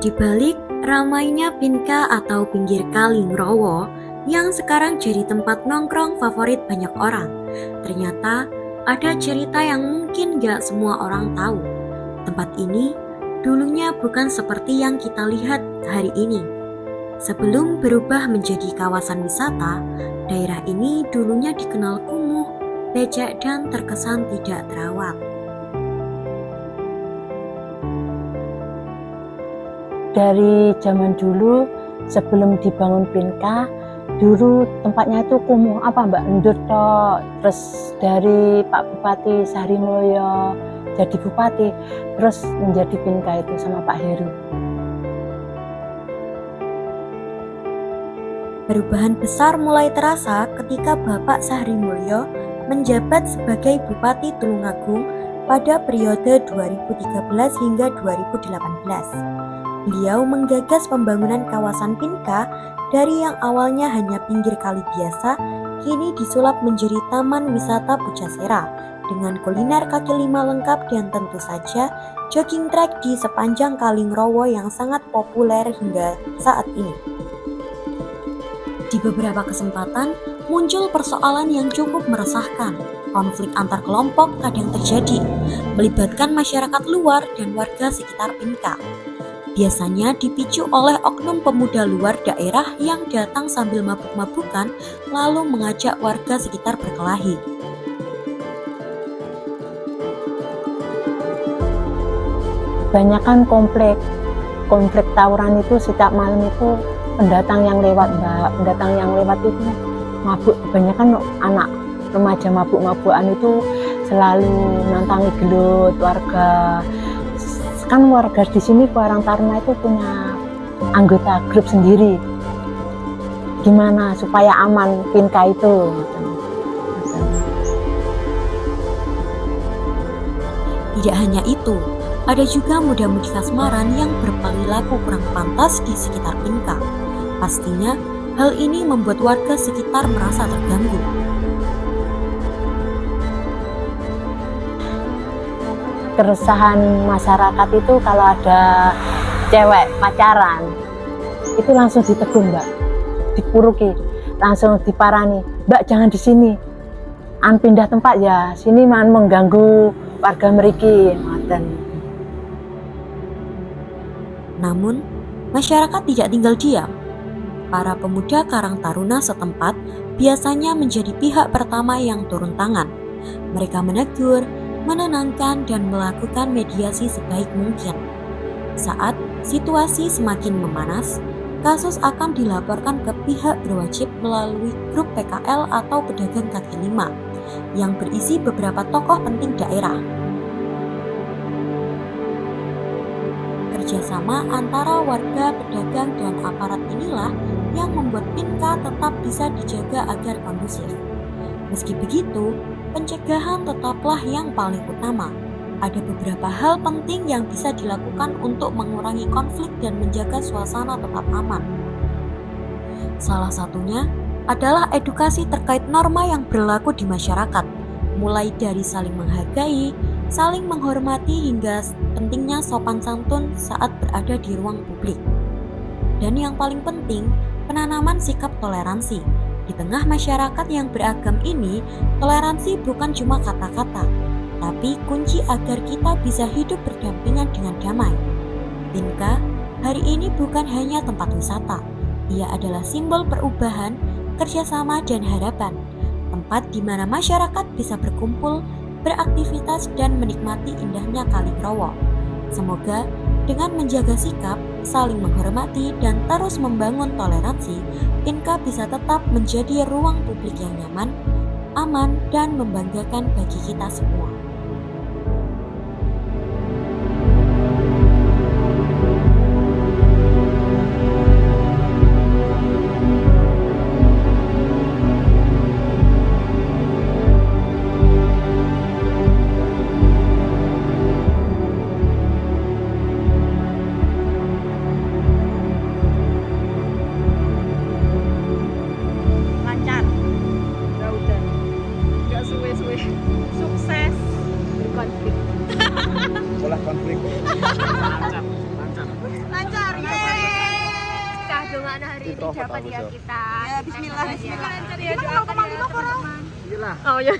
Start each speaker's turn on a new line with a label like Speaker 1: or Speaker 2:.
Speaker 1: Di balik ramainya Pinka atau pinggir kali Ngrowo yang sekarang jadi tempat nongkrong favorit banyak orang, ternyata ada cerita yang mungkin gak semua orang tahu. Tempat ini dulunya bukan seperti yang kita lihat hari ini. Sebelum berubah menjadi kawasan wisata, daerah ini dulunya dikenal kumuh, becek dan terkesan tidak terawat.
Speaker 2: Dari zaman dulu sebelum dibangun Pinka, dulu tempatnya itu kumuh Mbak Endur tok. Terus dari Pak Bupati Sahrimulyo jadi bupati, terus menjadi Pinka itu sama Pak Heru.
Speaker 1: Perubahan besar mulai terasa ketika Bapak Sahrimulyo menjabat sebagai Bupati Tulungagung pada periode 2013 hingga 2018. Beliau menggagas pembangunan kawasan Pinka dari yang awalnya hanya pinggir kali biasa, kini disulap menjadi taman wisata Pujasera dengan kuliner kaki lima lengkap dan tentu saja jogging track di sepanjang Kali Ngrowo yang sangat populer hingga saat ini. Di beberapa kesempatan muncul persoalan yang cukup meresahkan. Konflik antar kelompok kadang terjadi, melibatkan masyarakat luar dan warga sekitar Pinka. Biasanya dipicu oleh oknum pemuda luar daerah yang datang sambil mabuk-mabukan lalu mengajak warga sekitar berkelahi.
Speaker 2: Kebanyakan konflik tawuran itu setiap malam itu pendatang yang lewat Mbak. Pendatang yang lewat itu mabuk, kebanyakan anak remaja mabuk-mabukan itu selalu nantangi gelut warga. Kan warga di sini Karang Taruna itu punya anggota grup sendiri. Gimana supaya aman Pinka itu?
Speaker 1: Tidak hanya itu, ada juga muda-mudi kasmaran yang berperilaku kurang pantas di sekitar Pinka. Pastinya, hal ini membuat warga sekitar merasa terganggu.
Speaker 2: Keresahan masyarakat itu kalau ada cewek pacaran, itu langsung ditegur Mbak, dipuruki, langsung diparani, Mbak jangan di sini, pindah tempat ya, sini mengganggu warga mriki.
Speaker 1: Namun, masyarakat tidak tinggal diam. Para pemuda Karang Taruna setempat biasanya menjadi pihak pertama yang turun tangan. Mereka menegur, menenangkan, dan melakukan mediasi sebaik mungkin. Saat situasi semakin memanas, kasus akan dilaporkan ke pihak berwajib melalui grup PKL atau pedagang kaki lima yang berisi beberapa tokoh penting daerah. Kerjasama antara warga, pedagang, dan aparat inilah yang membuat Pinka tetap bisa dijaga agar kondusif. Meski begitu, pencegahan tetaplah yang paling utama. Ada beberapa hal penting yang bisa dilakukan untuk mengurangi konflik dan menjaga suasana tetap aman. Salah satunya adalah edukasi terkait norma yang berlaku di masyarakat, mulai dari saling menghargai, saling menghormati hingga pentingnya sopan santun saat berada di ruang publik. Dan yang paling penting, penanaman sikap toleransi. Di tengah masyarakat yang beragam ini, toleransi bukan cuma kata-kata, tapi kunci agar kita bisa hidup berdampingan dengan damai. Pinka hari ini bukan hanya tempat wisata, ia adalah simbol perubahan, kerjasama, dan harapan. Tempat di mana masyarakat bisa berkumpul, beraktivitas, dan menikmati indahnya Kali Ngrowo. Semoga dengan menjaga sikap, saling menghormati, dan terus membangun toleransi, Pinka bisa tetap menjadi ruang publik yang nyaman, aman, dan membanggakan bagi kita semua.
Speaker 3: Lancar, nggak udah, nggak suwe-suwe, sukses. introvert
Speaker 4: dapat
Speaker 3: aku,
Speaker 4: ya
Speaker 3: Jo.
Speaker 4: kita.
Speaker 5: Ya, bismillah, bismillah.
Speaker 4: Kita mau kemana kok?
Speaker 3: Iyalah.
Speaker 2: Oh ya.